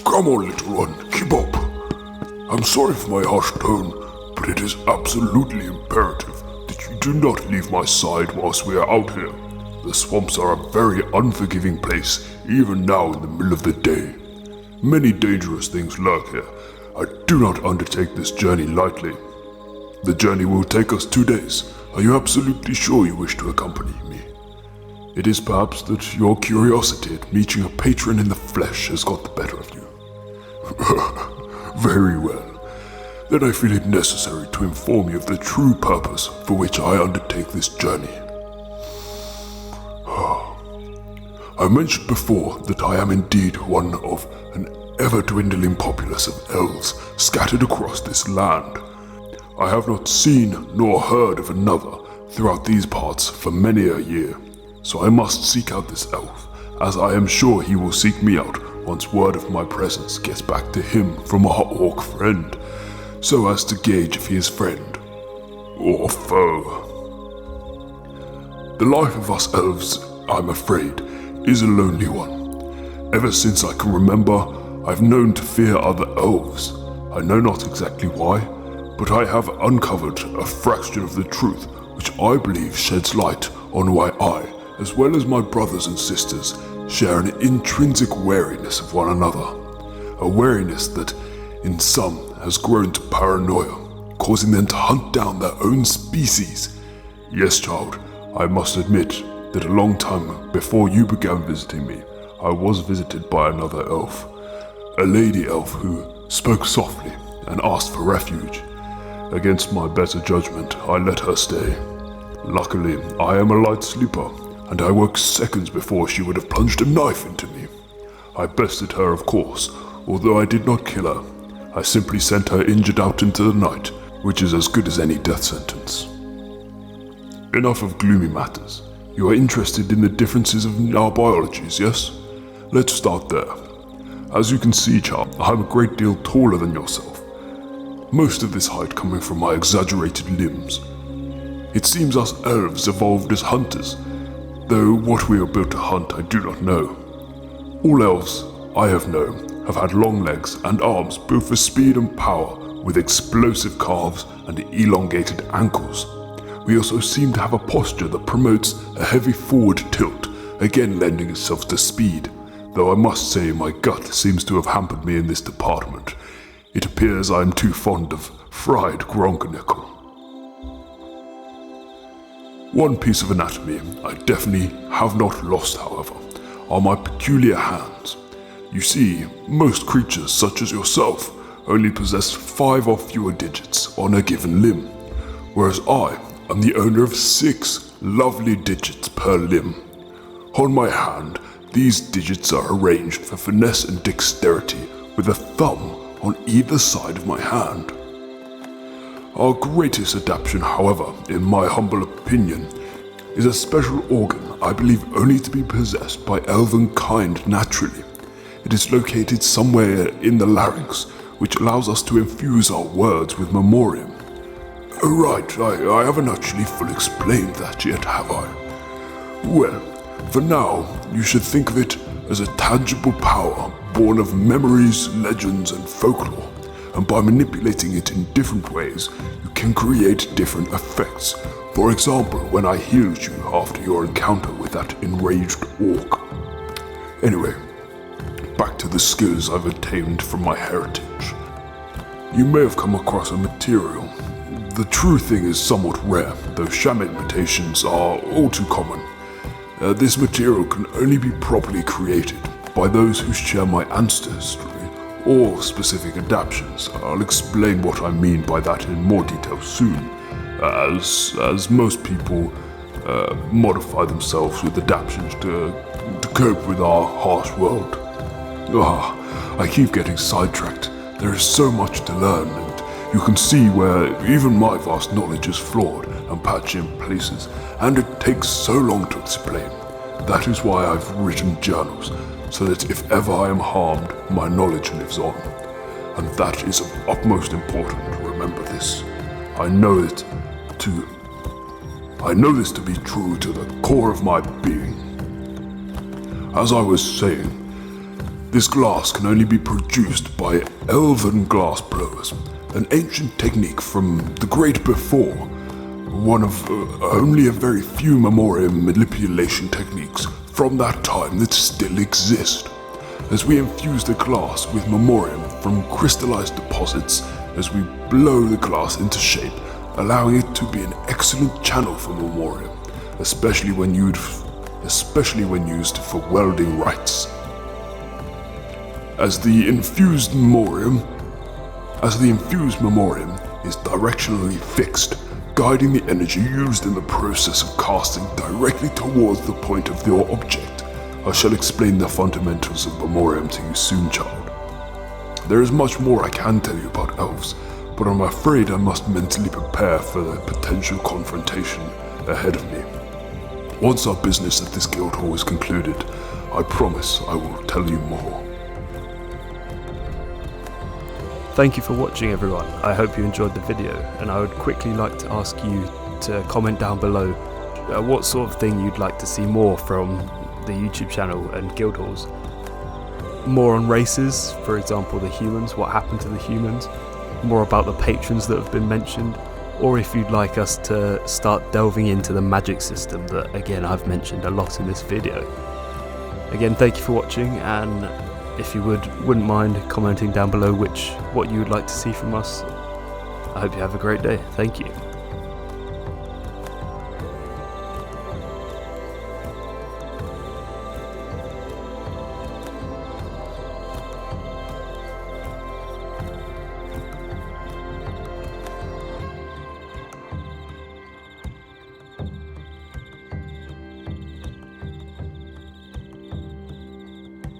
Come on, little one, keep up. I'm sorry for my harsh tone, but it is absolutely imperative that you do not leave my side whilst we are out here. The swamps are a very unforgiving place, even now in the middle of the day. Many dangerous things lurk here. I do not undertake this journey lightly. The journey will take us 2 days. Are you absolutely sure you wish to accompany me? It is perhaps that your curiosity at meeting a patron in the flesh has got the better of you. Very well. Then I feel it necessary to inform you of the true purpose for which I undertake this journey. I mentioned before that I am indeed one of an ever-dwindling populace of elves scattered across this land. I have not seen nor heard of another throughout these parts for many a year, so I must seek out this elf, as I am sure he will seek me out once word of my presence gets back to him from our orc friend, so as to gauge if he is friend or foe. The life of us elves, I'm afraid, is a lonely one. Ever since I can remember, I've known to fear other elves. I know not exactly why, but I have uncovered a fraction of the truth which I believe sheds light on why I, as well as my brothers and sisters, share an intrinsic wariness of one another. A wariness that, in some, has grown to paranoia, causing them to hunt down their own species. Yes, child, I must admit that a long time before you began visiting me, I was visited by another elf. A lady elf who spoke softly and asked for refuge. Against my better judgment, I let her stay. Luckily, I am a light sleeper, and I woke seconds before she would have plunged a knife into me. I bested her, of course, although I did not kill her. I simply sent her injured out into the night, which is as good as any death sentence. Enough of gloomy matters. You are interested in the differences of our biologies, yes? Let's start there. As you can see, child, I'm a great deal taller than yourself. Most of this height coming from my exaggerated limbs. It seems us elves evolved as hunters, though what we are built to hunt I do not know. All elves I have known have had long legs and arms built for speed and power, with explosive calves and elongated ankles. We also seem to have a posture that promotes a heavy forward tilt, again lending itself to speed, though I must say my gut seems to have hampered me in this department. It appears I am too fond of fried gronkanickel. One piece of anatomy I definitely have not lost, however, are my peculiar hands. You see, most creatures such as yourself only possess 5 or fewer digits on a given limb, whereas I am the owner of 6 lovely digits per limb. On my hand, these digits are arranged for finesse and dexterity, with a thumb on either side of my hand. Our greatest adaptation, however, in my humble opinion, is a special organ I believe only to be possessed by elven kind naturally. It is located somewhere in the larynx, which allows us to infuse our words with memoriam. Oh right, I haven't actually fully explained that yet, have I? Well, for now, you should think of it as a tangible power born of memories, legends, and folklore, and by manipulating it in different ways, you can create different effects. For example, when I healed you after your encounter with that enraged orc. Anyway, back to the skills I've attained from my heritage. You may have come across a material. The true thing is somewhat rare, though sham imitations are all too common. This material can only be properly created by those who share my ancestry or specific adaptations. I'll explain what I mean by that in more detail soon, as most people modify themselves with adaptations to cope with our harsh world. I keep getting sidetracked. There is so much to learn, and you can see where even my vast knowledge is flawed and patchy in places, and it takes so long to explain. That is why I've written journals, so that if ever I am harmed, my knowledge lives on. And that is of utmost importance, remember this. I know this to be true to the core of my being. As I was saying, This glass can only be produced by Elven glass blowers, an ancient technique from the Great Before, one of only a very few memoriam manipulation techniques from that time that still exist. As we infuse the glass with memoriam from crystallized deposits, as we blow the glass into shape, allowing it to be an excellent channel for memoriam, especially when used for welding rites. As the infused memoriam is directionally fixed, guiding the energy used in the process of casting directly towards the point of your object. I shall explain the fundamentals of memoriam to you soon, child. There is much more I can tell you about elves, but I'm afraid I must mentally prepare for the potential confrontation ahead of me. Once our business at this guild hall is concluded, I promise I will tell you more. Thank you for watching, everyone. I hope you enjoyed the video, and I would quickly like to ask you to comment down below what sort of thing you'd like to see more from the YouTube channel and guild halls. More on races, for example the humans, what happened to the humans, more about the patrons that have been mentioned, or if you'd like us to start delving into the magic system that, again, I've mentioned a lot in this video. Again, thank you for watching, and if you wouldn't mind commenting down below what you would like to see from us. I hope you have a great day. Thank you.